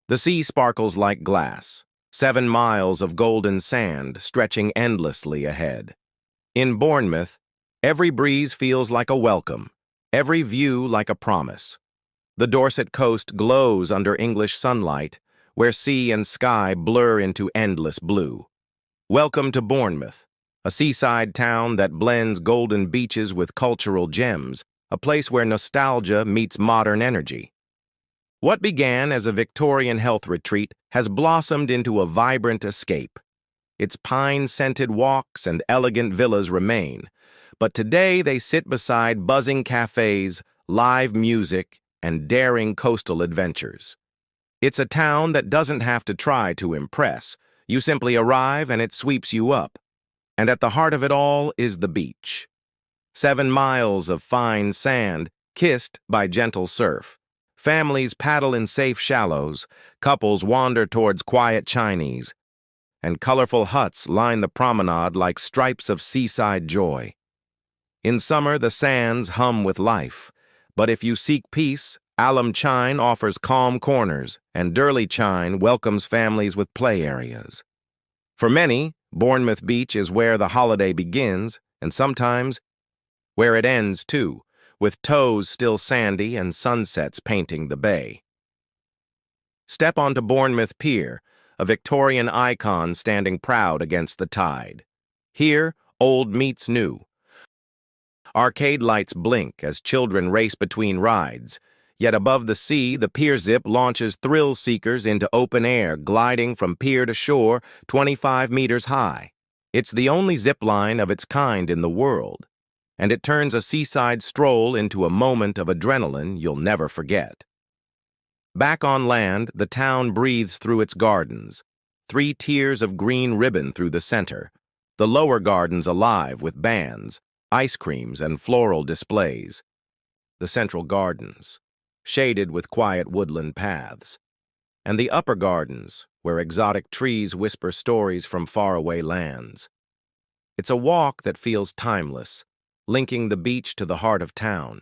The sea sparkles like glass, 7 miles of golden sand stretching endlessly ahead. In Bournemouth, every breeze feels like a welcome, every view like a promise. The Dorset coast glows under English sunlight, where sea and sky blur into endless blue. Welcome to Bournemouth, a seaside town that blends golden beaches with cultural gems, a place where nostalgia meets modern energy. What began as a Victorian health retreat has blossomed into a vibrant escape. Its pine-scented walks and elegant villas remain, but today they sit beside buzzing cafes, live music, and daring coastal adventures. It's a town that doesn't have to try to impress. You simply arrive and it sweeps you up. And at the heart of it all is the beach. 7 miles of fine sand, kissed by gentle surf. Families paddle in safe shallows, couples wander towards quiet Chinese, and colorful huts line the promenade like stripes of seaside joy. In summer, the sands hum with life, but if you seek peace, Alum Chine offers calm corners, and Durley Chine welcomes families with play areas. For many, Bournemouth Beach is where the holiday begins, and sometimes where it ends too, with toes still sandy and sunsets painting the bay. Step onto Bournemouth Pier, a Victorian icon standing proud against the tide. Here, old meets new. Arcade lights blink as children race between rides, yet above the sea, the pier zip launches thrill seekers into open air, gliding from pier to shore 25 meters high. It's the only zip line of its kind in the world, and it turns a seaside stroll into a moment of adrenaline you'll never forget. Back on land, the town breathes through its gardens, 3 tiers of green ribbon through the center, the lower gardens alive with bands, ice creams, and floral displays. The central gardens, shaded with quiet woodland paths, and the upper gardens, where exotic trees whisper stories from faraway lands. It's a walk that feels timeless, linking the beach to the heart of town.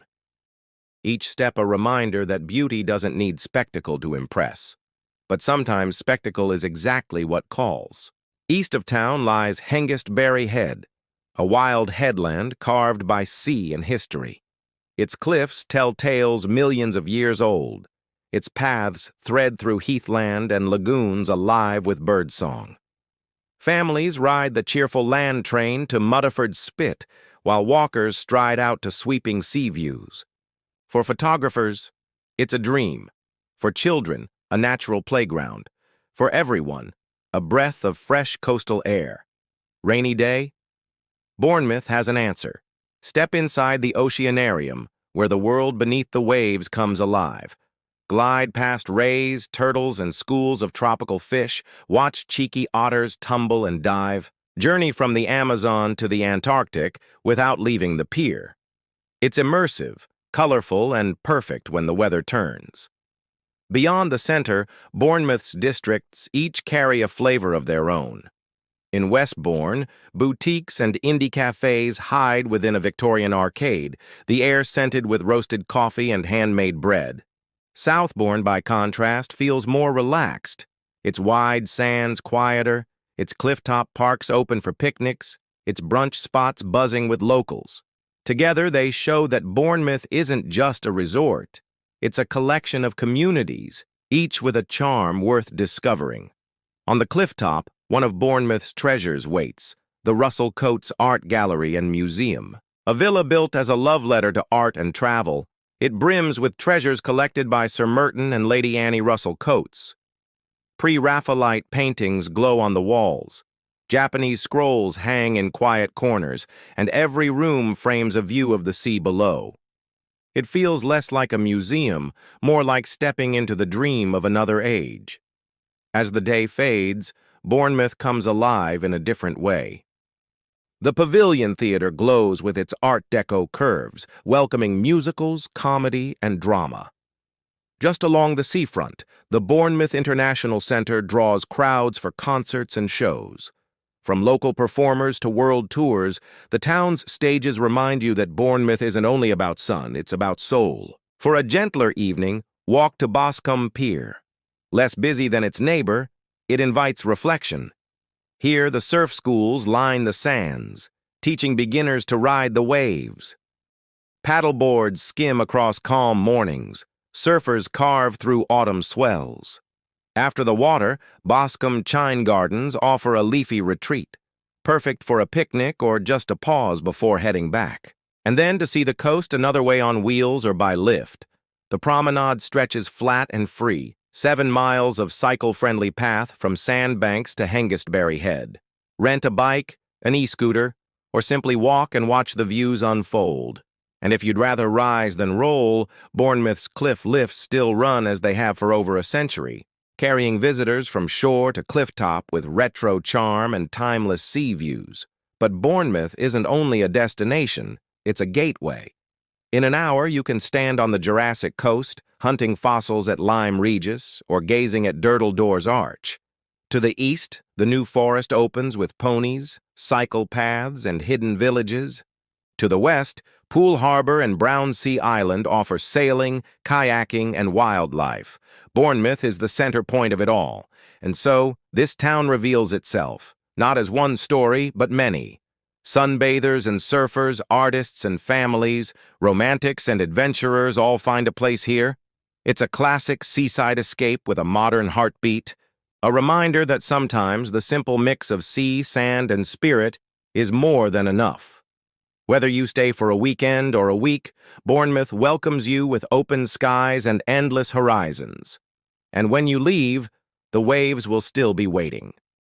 Each step a reminder that beauty doesn't need spectacle to impress, but sometimes spectacle is exactly what calls. East of town lies Hengistbury Head, a wild headland carved by sea and history. Its cliffs tell tales millions of years old. Its paths thread through heathland and lagoons alive with birdsong. Families ride the cheerful land train to Mudderford Spit, while walkers stride out to sweeping sea views. For photographers, it's a dream. For children, a natural playground. For everyone, a breath of fresh coastal air. Rainy day? Bournemouth has an answer. Step inside the oceanarium, where the world beneath the waves comes alive. Glide past rays, turtles, and schools of tropical fish. Watch cheeky otters tumble and dive. Journey from the Amazon to the Antarctic without leaving the pier. It's immersive, colorful, and perfect when the weather turns. Beyond the center, Bournemouth's districts each carry a flavor of their own. In Westbourne, boutiques and indie cafes hide within a Victorian arcade, the air scented with roasted coffee and handmade bread. Southbourne, by contrast, feels more relaxed, its wide sands quieter, its clifftop parks open for picnics, its brunch spots buzzing with locals. Together, they show that Bournemouth isn't just a resort. It's a collection of communities, each with a charm worth discovering. On the clifftop, one of Bournemouth's treasures waits, the Russell-Cotes Art Gallery and Museum. A villa built as a love letter to art and travel, it brims with treasures collected by Sir Merton and Lady Annie Russell-Cotes. Pre-Raphaelite paintings glow on the walls. Japanese scrolls hang in quiet corners, and every room frames a view of the sea below. It feels less like a museum, more like stepping into the dream of another age. As the day fades, Bournemouth comes alive in a different way. The Pavilion Theatre glows with its Art Deco curves, welcoming musicals, comedy, and drama. Just along the seafront, the Bournemouth International Centre draws crowds for concerts and shows. From local performers to world tours, the town's stages remind you that Bournemouth isn't only about sun, it's about soul. For a gentler evening, walk to Boscombe Pier. Less busy than its neighbor, it invites reflection. Here, the surf schools line the sands, teaching beginners to ride the waves. Paddleboards skim across calm mornings. Surfers carve through autumn swells. After the water, Boscombe Chine Gardens offer a leafy retreat, perfect for a picnic or just a pause before heading back. And then to see the coast another way on wheels or by lift. The promenade stretches flat and free, 7 miles of cycle-friendly path from Sandbanks to Hengistbury Head. Rent a bike, an e-scooter, or simply walk and watch the views unfold. And if you'd rather rise than roll, Bournemouth's cliff lifts still run as they have for over a century, carrying visitors from shore to clifftop with retro charm and timeless sea views. But Bournemouth isn't only a destination, it's a gateway. In an hour, you can stand on the Jurassic coast, hunting fossils at Lyme Regis, or gazing at Durdledor's Arch. To the east, the New Forest opens with ponies, cycle paths, and hidden villages. To the west, Poole Harbor and Brownsea Island offer sailing, kayaking, and wildlife. Bournemouth is the center point of it all, and so this town reveals itself, not as one story, but many. Sunbathers and surfers, artists and families, romantics and adventurers all find a place here. It's a classic seaside escape with a modern heartbeat, a reminder that sometimes the simple mix of sea, sand, and spirit is more than enough. Whether you stay for a weekend or a week, Bournemouth welcomes you with open skies and endless horizons. And when you leave, the waves will still be waiting.